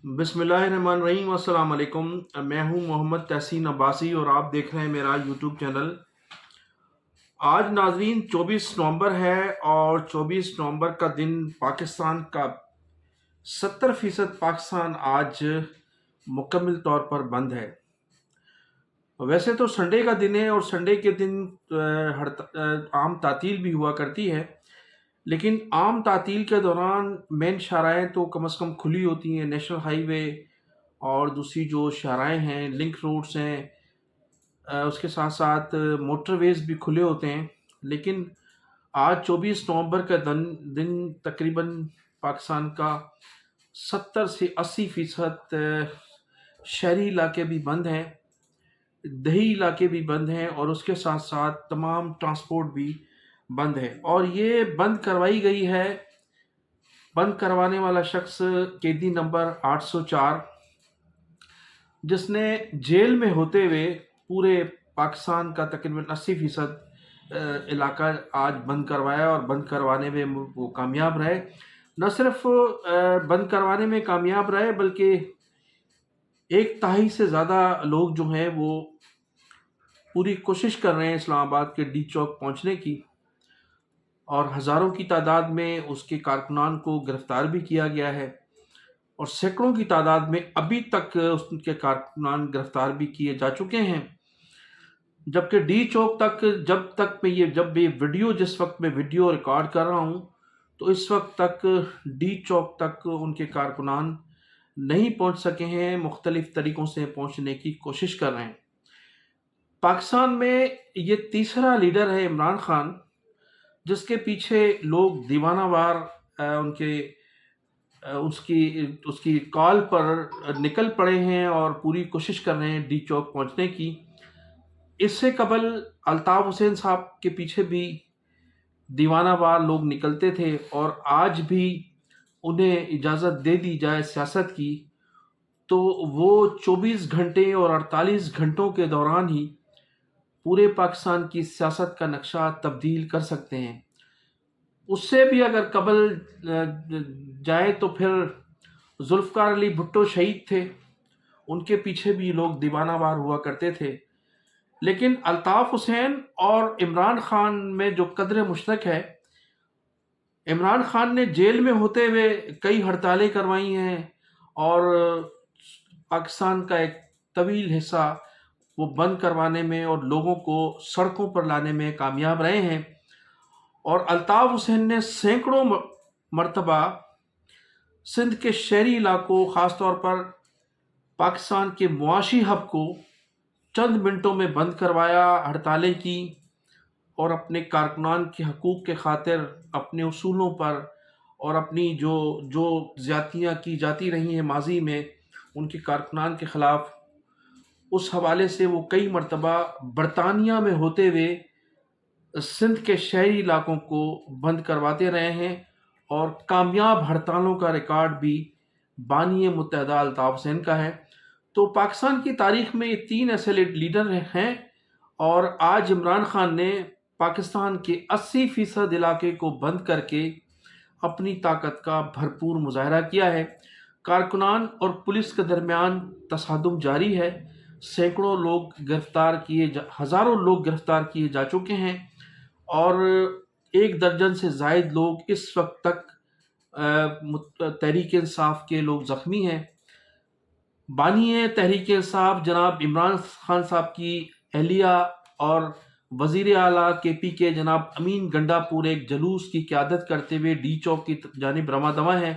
بسم اللہ الرحمن الرحیم۔ السلام علیکم۔ میں ہوں محمد تحسین عباسی اور آپ دیکھ رہے ہیں میرا یوٹیوب چینل۔ آج ناظرین 24 نومبر ہے اور 24 نومبر کا دن پاکستان کا 70% پاکستان آج مکمل طور پر بند ہے۔ ویسے تو سنڈے کا دن ہے اور سنڈے کے دن عام تعطیل بھی ہوا کرتی ہے، لیکن عام تعطیل کے دوران مین شاہراہیں تو کم از کم کھلی ہوتی ہیں۔ نیشنل ہائی وے اور دوسری جو شاہراہیں ہیں، لنک روڈز ہیں، اس کے ساتھ ساتھ موٹر ویز بھی کھلے ہوتے ہیں۔ لیکن آج 24 نومبر کا دن تقریباً پاکستان کا 70 سے 80% شہری علاقے بھی بند ہیں، دیہی علاقے بھی بند ہیں، اور اس کے ساتھ ساتھ تمام ٹرانسپورٹ بھی بند ہے۔ اور یہ بند کروائی گئی ہے، بند کروانے والا شخص قیدی نمبر 804، جس نے جیل میں ہوتے ہوئے پورے پاکستان کا تقریباً 80% علاقہ آج بند کروایا، اور بند کروانے میں وہ کامیاب رہے۔ نہ صرف بند کروانے میں کامیاب رہے بلکہ 1 تہائی سے زیادہ لوگ جو ہیں وہ پوری کوشش کر رہے ہیں اسلام آباد کے ڈی چوک پہنچنے کی، اور ہزاروں کی تعداد میں اس کے کارکنان کو گرفتار بھی کیا گیا ہے، اور سینکڑوں کی تعداد میں ابھی تک اس کے کارکنان گرفتار بھی کیے جا چکے ہیں۔ جبکہ ڈی چوک تک جب یہ ویڈیو جس وقت میں ویڈیو ریکارڈ کر رہا ہوں تو اس وقت تک ڈی چوک تک ان کے کارکنان نہیں پہنچ سکے ہیں، مختلف طریقوں سے پہنچنے کی کوشش کر رہے ہیں۔ پاکستان میں یہ تیسرا لیڈر ہے عمران خان، جس کے پیچھے لوگ دیوانہ وار اس کی کال پر نکل پڑے ہیں اور پوری کوشش کر رہے ہیں ڈی چوک پہنچنے کی۔ اس سے قبل الطاف حسین صاحب کے پیچھے بھی دیوانہ وار لوگ نکلتے تھے، اور آج بھی انہیں اجازت دے دی جائے سیاست کی تو وہ 24 گھنٹے اور 48 گھنٹوں کے دوران ہی پورے پاکستان کی سیاست کا نقشہ تبدیل کر سکتے ہیں۔ اس سے بھی اگر قبل جائے تو پھر ذوالفقار علی بھٹو شہید تھے، ان کے پیچھے بھی لوگ دیوانہ وار ہوا کرتے تھے۔ لیکن الطاف حسین اور عمران خان میں جو قدر مشترک ہے، عمران خان نے جیل میں ہوتے ہوئے کئی ہڑتالیں کروائی ہیں اور پاکستان کا ایک طویل حصہ وہ بند کروانے میں اور لوگوں کو سڑکوں پر لانے میں کامیاب رہے ہیں، اور الطاف حسین نے سینکڑوں مرتبہ سندھ کے شہری علاقوں، خاص طور پر پاکستان کے معاشی ہب کو چند منٹوں میں بند کروایا، ہڑتالیں کی، اور اپنے کارکنان کے حقوق کے خاطر اپنے اصولوں پر اور اپنی جو زیادتیاں کی جاتی رہی ہیں ماضی میں ان کے کارکنان کے خلاف، اس حوالے سے وہ کئی مرتبہ برطانیہ میں ہوتے ہوئے سندھ کے شہری علاقوں کو بند کرواتے رہے ہیں، اور کامیاب ہڑتالوں کا ریکارڈ بھی بانی متحدہ الطاف حسین کا ہے۔ تو پاکستان کی تاریخ میں یہ 3 ایسے لیڈر ہیں، اور آج عمران خان نے پاکستان کے 80% علاقے کو بند کر کے اپنی طاقت کا بھرپور مظاہرہ کیا ہے۔ کارکنان اور پولیس کے درمیان تصادم جاری ہے، ہزاروں لوگ گرفتار کیے جا چکے ہیں، اور 1 درجن سے زائد لوگ اس وقت تک تحریک انصاف کے لوگ زخمی ہیں۔ بانی تحریک انصاف جناب عمران خان صاحب کی اہلیہ اور وزیر اعلیٰ KP کے جناب امین گنڈا پور ایک جلوس کی قیادت کرتے ہوئے ڈی چوک کی جانب رواں دواں ہیں،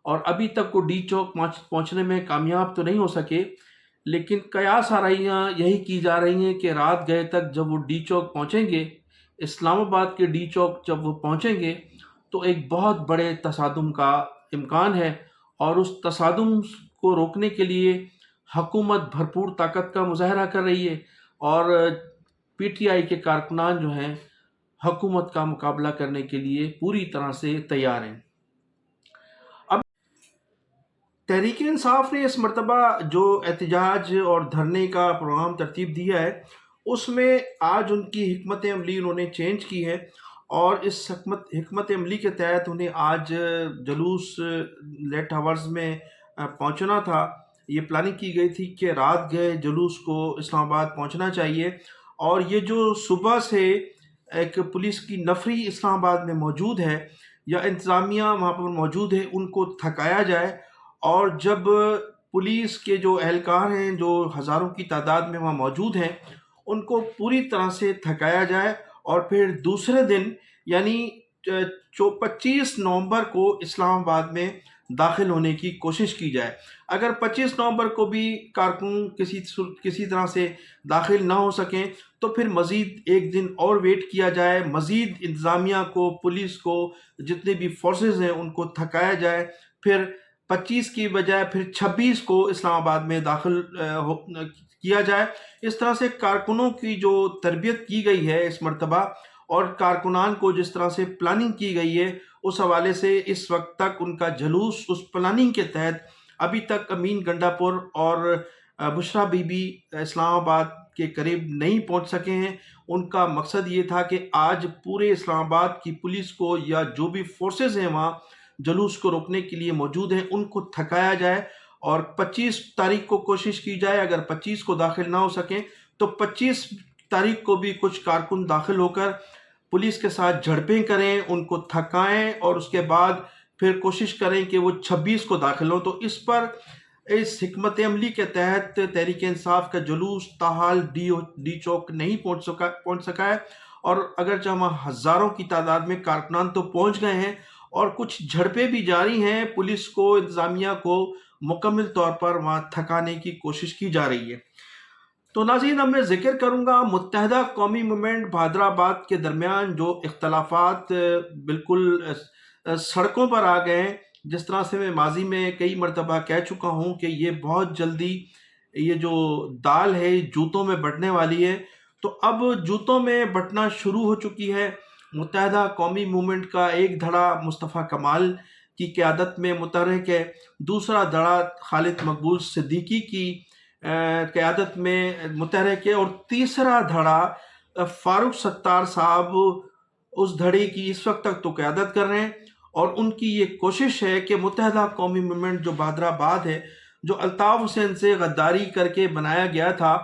اور ابھی تک وہ ڈی چوک پہنچنے میں کامیاب تو نہیں ہو سکے، لیکن قیاس آرائیاں یہی کی جا رہی ہیں کہ رات گئے تک جب وہ ڈی چوک پہنچیں گے، اسلام آباد کے ڈی چوک جب وہ پہنچیں گے تو ایک بہت بڑے تصادم کا امکان ہے، اور اس تصادم کو روکنے کے لیے حکومت بھرپور طاقت کا مظاہرہ کر رہی ہے، اور PTI کے کارکنان جو ہیں حکومت کا مقابلہ کرنے کے لیے پوری طرح سے تیار ہیں۔ اب تحریک انصاف نے اس مرتبہ جو احتجاج اور دھرنے کا پروگرام ترتیب دیا ہے، اس میں آج ان کی حکمت عملی انہوں نے چینج کی ہے، اور اس حکمت عملی کے تحت انہیں آج جلوس لیٹ آورز میں پہنچنا تھا، یہ پلاننگ کی گئی تھی کہ رات گئے جلوس کو اسلام آباد پہنچنا چاہیے، اور یہ جو صبح سے ایک پولیس کی نفری اسلام آباد میں موجود ہے یا انتظامیہ وہاں پر موجود ہے، ان کو تھکایا جائے، اور جب پولیس کے جو اہلکار ہیں جو ہزاروں کی تعداد میں وہاں موجود ہیں ان کو پوری طرح سے تھکایا جائے، اور پھر دوسرے دن یعنی 25 نومبر کو اسلام آباد میں داخل ہونے کی کوشش کی جائے۔ اگر 25 نومبر کو بھی کارکن کسی طرح سے داخل نہ ہو سکیں تو پھر مزید ایک دن اور ویٹ کیا جائے، مزید انتظامیہ کو، پولیس کو، جتنے بھی فورسز ہیں ان کو تھکایا جائے، پھر 25 کی بجائے پھر 26 کو اسلام آباد میں داخل کیا جائے۔ اس طرح سے کارکنوں کی جو تربیت کی گئی ہے اس مرتبہ، اور کارکنان کو جس طرح سے پلاننگ کی گئی ہے، اس حوالے سے اس وقت تک ان کا جلوس اس پلاننگ کے تحت ابھی تک امین گنڈا پور اور بشرا بی بی اسلام آباد کے قریب نہیں پہنچ سکے ہیں۔ ان کا مقصد یہ تھا کہ آج پورے اسلام آباد کی پولیس کو یا جو بھی فورسز ہیں وہاں جلوس کو روکنے کے لیے موجود ہیں ان کو تھکایا جائے، اور 25 تاریخ کو کوشش کی جائے۔ اگر 25 کو داخل نہ ہو سکیں تو 25 تاریخ کو بھی کچھ کارکن داخل ہو کر پولیس کے ساتھ جھڑپیں کریں، ان کو تھکائیں، اور اس کے بعد پھر کوشش کریں کہ وہ 26 کو داخل ہوں۔ تو اس پر اس حکمت عملی کے تحت تحریک انصاف کا جلوس تاحال ڈی چوک نہیں پہنچ سکا ہے، اور اگرچہ وہاں ہزاروں کی تعداد میں کارکنان تو پہنچ گئے ہیں، اور کچھ جھڑپیں بھی جاری ہیں، پولیس کو، انتظامیہ کو مکمل طور پر وہاں تھکانے کی کوشش کی جا رہی ہے۔ تو ناظرین، اب میں ذکر کروں گا متحدہ قومی موومنٹ بہادر آباد کے درمیان جو اختلافات بالکل سڑکوں پر آ گئے ہیں۔ جس طرح سے میں ماضی میں کئی مرتبہ کہہ چکا ہوں کہ یہ بہت جلدی یہ جو دال ہے جوتوں میں بٹنے والی ہے، تو اب جوتوں میں بٹنا شروع ہو چکی ہے۔ متحدہ قومی موومنٹ کا ایک دھڑا مصطفیٰ کمال کی قیادت میں متحرک ہے، دوسرا دھڑا خالد مقبول صدیقی کی قیادت میں متحرک ہے، اور تیسرا دھڑا فاروق ستار صاحب اس دھڑے کی اس وقت تک تو قیادت کر رہے ہیں، اور ان کی یہ کوشش ہے کہ متحدہ قومی موومنٹ جو بہادر آباد ہے، جو الطاف حسین سے غداری کر کے بنایا گیا تھا،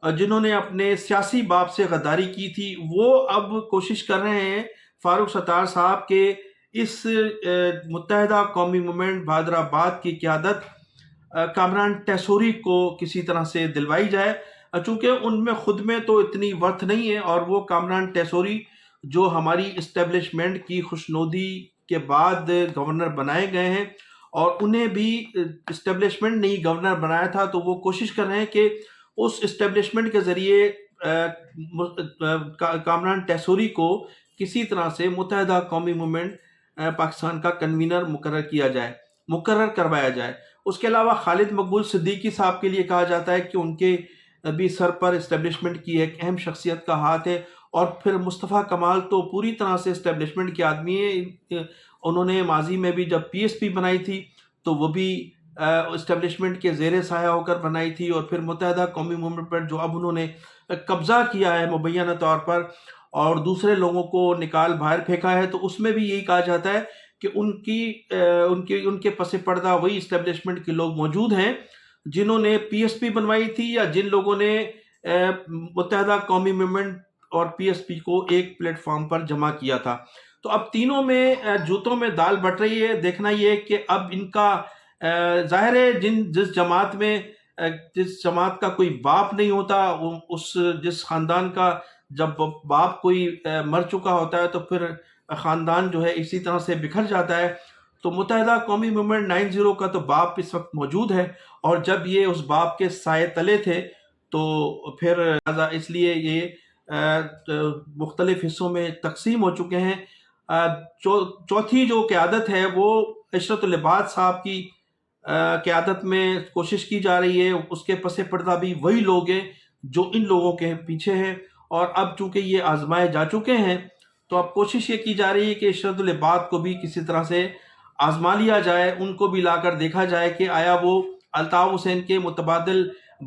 جنہوں نے اپنے سیاسی باپ سے غداری کی تھی، وہ اب کوشش کر رہے ہیں فاروق ستار صاحب کے اس متحدہ قومی موومنٹ بہادر آباد کی قیادت کامران ٹیسوری کو کسی طرح سے دلوائی جائے، چونکہ ان میں خود میں تو اتنی ورتھ نہیں ہے، اور وہ کامران ٹیسوری جو ہماری اسٹیبلشمنٹ کی خوشنودی کے بعد گورنر بنائے گئے ہیں، اور انہیں بھی اسٹیبلشمنٹ نے ہی گورنر بنایا تھا، تو وہ کوشش کر رہے ہیں کہ اس اسٹیبلشمنٹ کے ذریعے کامران ٹیسوری کو کسی طرح سے متحدہ قومی موومنٹ پاکستان کا کنوینر مقرر کروایا جائے۔ اس کے علاوہ خالد مقبول صدیقی صاحب کے لیے کہا جاتا ہے کہ ان کے بھی سر پر اسٹیبلشمنٹ کی ایک اہم شخصیت کا ہاتھ ہے، اور پھر مصطفیٰ کمال تو پوری طرح سے اسٹیبلشمنٹ کے آدمی ہیں۔ انہوں نے ماضی میں بھی جب پی ایس پی بنائی تھی تو وہ بھی اسٹیبلشمنٹ کے زیر سایہ ہو کر بنائی تھی، اور پھر متحدہ قومی موومنٹ پر جو اب انہوں نے قبضہ کیا ہے مبینہ طور پر اور دوسرے لوگوں کو نکال باہر پھینکا ہے، تو اس میں بھی یہی کہا جاتا ہے کہ ان کے پس پردہ وہی اسٹیبلشمنٹ کے لوگ موجود ہیں جنہوں نے پی ایس پی بنوائی تھی، یا جن لوگوں نے متحدہ قومی موومنٹ اور پی ایس پی کو ایک پلیٹ فارم پر جمع کیا تھا۔ تو اب تینوں میں جوتوں میں دال بٹ رہی ہے۔ دیکھنا یہ کہ اب ان کا ظاہر ہے جس جماعت کا کوئی باپ نہیں ہوتا، جس خاندان کا جب باپ کوئی مر چکا ہوتا ہے تو پھر خاندان جو ہے اسی طرح سے بکھر جاتا ہے۔ تو متحدہ قومی موومنٹ 90 کا تو باپ اس وقت موجود ہے، اور جب یہ اس باپ کے سائے تلے تھے تو پھر اس لیے یہ مختلف حصوں میں تقسیم ہو چکے ہیں۔ چوتھی جو قیادت ہے وہ عشرت العباد صاحب کی قیادت میں کوشش کی جا رہی ہے۔ اس کے پس پردہ بھی وہی لوگ ہیں جو ان لوگوں کے پیچھے ہیں، اور اب چونکہ یہ آزمائے جا چکے ہیں تو اب کوشش یہ کی جا رہی ہے کہ عشرت العباد کو بھی کسی طرح سے آزما لیا جائے، ان کو بھی لا کر دیکھا جائے کہ آیا وہ الطاف حسین کے متبادل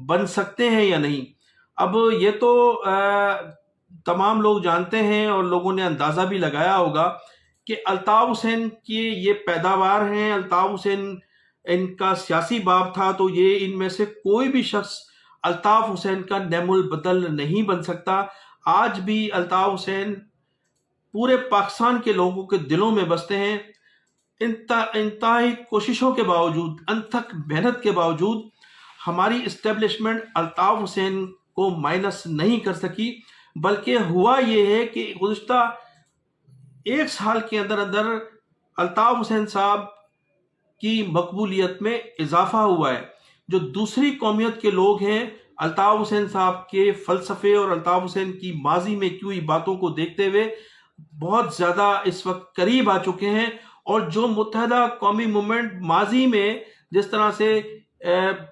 بن سکتے ہیں یا نہیں۔ اب یہ تو تمام لوگ جانتے ہیں اور لوگوں نے اندازہ بھی لگایا ہوگا کہ الطاف حسین کی یہ پیداوار ہیں۔ الطاف حسین ان کا سیاسی باب تھا تو یہ ان میں سے کوئی بھی شخص الطاف حسین کا نعم البدل نہیں بن سکتا۔ آج بھی الطاف حسین پورے پاکستان کے لوگوں کے دلوں میں بستے ہیں۔ انتہائی کوششوں کے باوجود، انتھک محنت کے باوجود ہماری اسٹیبلشمنٹ الطاف حسین کو مائنس نہیں کر سکی، بلکہ ہوا یہ ہے کہ گزشتہ 1 سال کے اندر اندر الطاف حسین صاحب کی مقبولیت میں اضافہ ہوا ہے۔ جو دوسری قومیت کے لوگ ہیں الطاف حسین صاحب کے فلسفے اور الطاف حسین کی ماضی میں کی ہوئی باتوں کو دیکھتے ہوئے بہت زیادہ اس وقت قریب آ چکے ہیں، اور جو متحدہ قومی موومنٹ ماضی میں جس طرح سے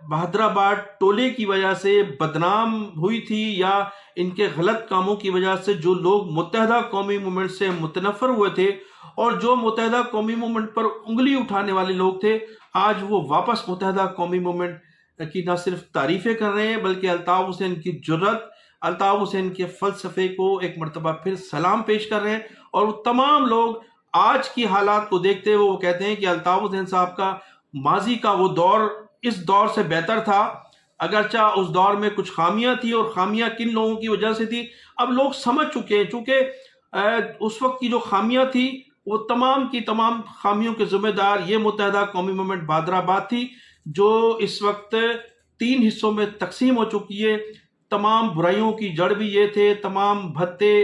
بہادر آباد ٹولے کی وجہ سے بدنام ہوئی تھی، یا ان کے غلط کاموں کی وجہ سے جو لوگ متحدہ قومی موومنٹ سے متنفر ہوئے تھے اور جو متحدہ قومی موومنٹ پر انگلی اٹھانے والے لوگ تھے، آج وہ واپس متحدہ قومی موومنٹ کی نہ صرف تعریفیں کر رہے ہیں بلکہ الطاف حسین کی جرأت، الطاف حسین کے فلسفے کو ایک مرتبہ پھر سلام پیش کر رہے ہیں۔ اور وہ تمام لوگ آج کی حالات کو دیکھتے ہوئے وہ کہتے ہیں کہ الطاف حسین صاحب کا ماضی کا وہ دور اس دور سے بہتر تھا، اگرچہ اس دور میں کچھ خامیاں تھی، اور خامیاں کن لوگوں کی وجہ سے تھی اب لوگ سمجھ چکے ہیں، چونکہ اس وقت کی جو خامیاں تھی وہ تمام کی تمام خامیوں کے ذمہ دار یہ متحدہ قومی موومنٹ بہادر آباد تھی، جو اس وقت 3 حصوں میں تقسیم ہو چکی ہے۔ تمام برائیوں کی جڑ بھی یہ تھے، تمام بھتے،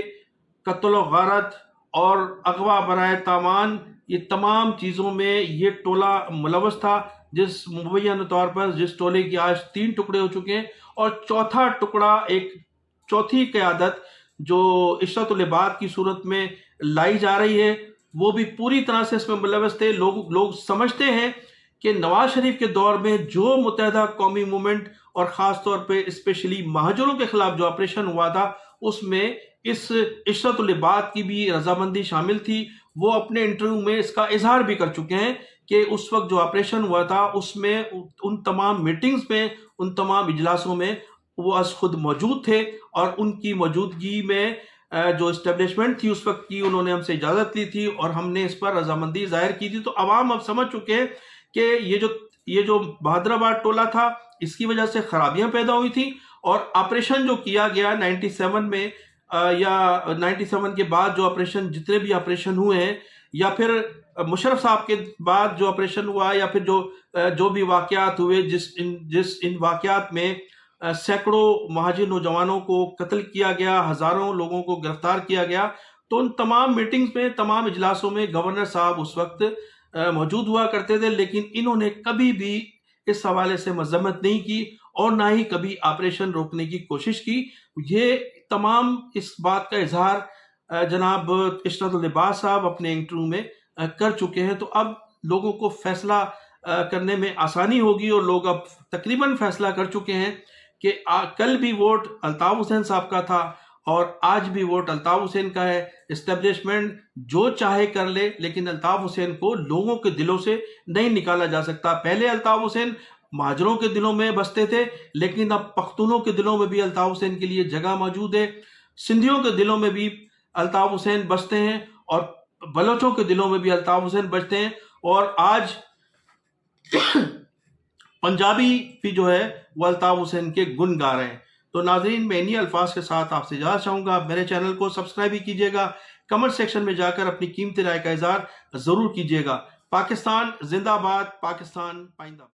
قتل و غارت اور اغوا برائے تاوان، یہ تمام چیزوں میں یہ ٹولہ ملوث تھا، جس مبینہ طور پر جس ٹولے کی آج 3 ٹکڑے ہو چکے ہیں، اور چوتھا ٹکڑا، ایک چوتھی قیادت جو عشرت العباد کی صورت میں لائی جا رہی ہے، وہ بھی پوری طرح سے اس میں ملوث تھے۔ لوگ سمجھتے ہیں کہ نواز شریف کے دور میں جو متحدہ قومی موومنٹ اور خاص طور پہ اسپیشلی مہاجروں کے خلاف جو آپریشن ہوا تھا، اس میں اس عشرت العباد کی بھی رضامندی شامل تھی۔ وہ اپنے انٹرویو میں اس کا اظہار بھی کر چکے ہیں کہ اس وقت جو آپریشن ہوا تھا اس میں ان تمام میٹنگز میں، ان تمام اجلاسوں میں وہ از خود موجود تھے، اور ان کی موجودگی میں جو اسٹیبلشمنٹ تھی اس وقت کی، انہوں نے ہم سے اجازت لی تھی اور ہم نے اس پر رضامندی ظاہر کی تھی۔ تو عوام اب سمجھ چکے ہیں کہ یہ جو بہادر آباد ٹولہ تھا اس کی وجہ سے خرابیاں پیدا ہوئی تھی، اور آپریشن جو کیا گیا 97 میں یا 97 کے بعد جو آپریشن، جتنے بھی آپریشن ہوئے ہیں، یا پھر مشرف صاحب کے بعد جو آپریشن ہوا، یا پھر جو بھی واقعات ہوئے، ان واقعات میں سینکڑوں مہاجر نوجوانوں کو قتل کیا گیا، ہزاروں لوگوں کو گرفتار کیا گیا، تو ان تمام میٹنگز میں، تمام اجلاسوں میں گورنر صاحب اس وقت موجود ہوا کرتے تھے، لیکن انہوں نے کبھی بھی اس حوالے سے مذمت نہیں کی اور نہ ہی کبھی آپریشن روکنے کی کوشش کی۔ یہ تمام اس بات کا اظہار جناب عشرت العباد صاحب اپنے انٹرویو میں کر چکے ہیں۔ تو اب لوگوں کو فیصلہ کرنے میں آسانی ہوگی، اور لوگ اب تقریباً فیصلہ کر چکے ہیں کہ کل بھی ووٹ الطاف حسین صاحب کا تھا اور آج بھی ووٹ الطاف حسین کا ہے۔ اسٹیبلشمنٹ جو چاہے کر لے، لیکن الطاف حسین کو لوگوں کے دلوں سے نہیں نکالا جا سکتا۔ پہلے الطاف حسین مہاجروں کے دلوں میں بستے تھے، لیکن اب پختونوں کے دلوں میں بھی الطاف حسین کے لیے جگہ موجود ہے، سندھیوں کے دلوں میں بھی الطاف حسین بستے ہیں، اور بلوچوں کے دلوں میں بھی الطاف حسین بستے ہیں، اور آج پنجابی بھی جو ہے وہ الطاف حسین کے گن گا رہے ہیں۔ تو ناظرین، میں انہی الفاظ کے ساتھ آپ سے اجازت چاہوں گا۔ میرے چینل کو سبسکرائب بھی کیجیے گا، کمنٹ سیکشن میں جا کر اپنی قیمتی رائے کا اظہار ضرور کیجیے گا۔ پاکستان زندہ باد، پاکستان پائندہ۔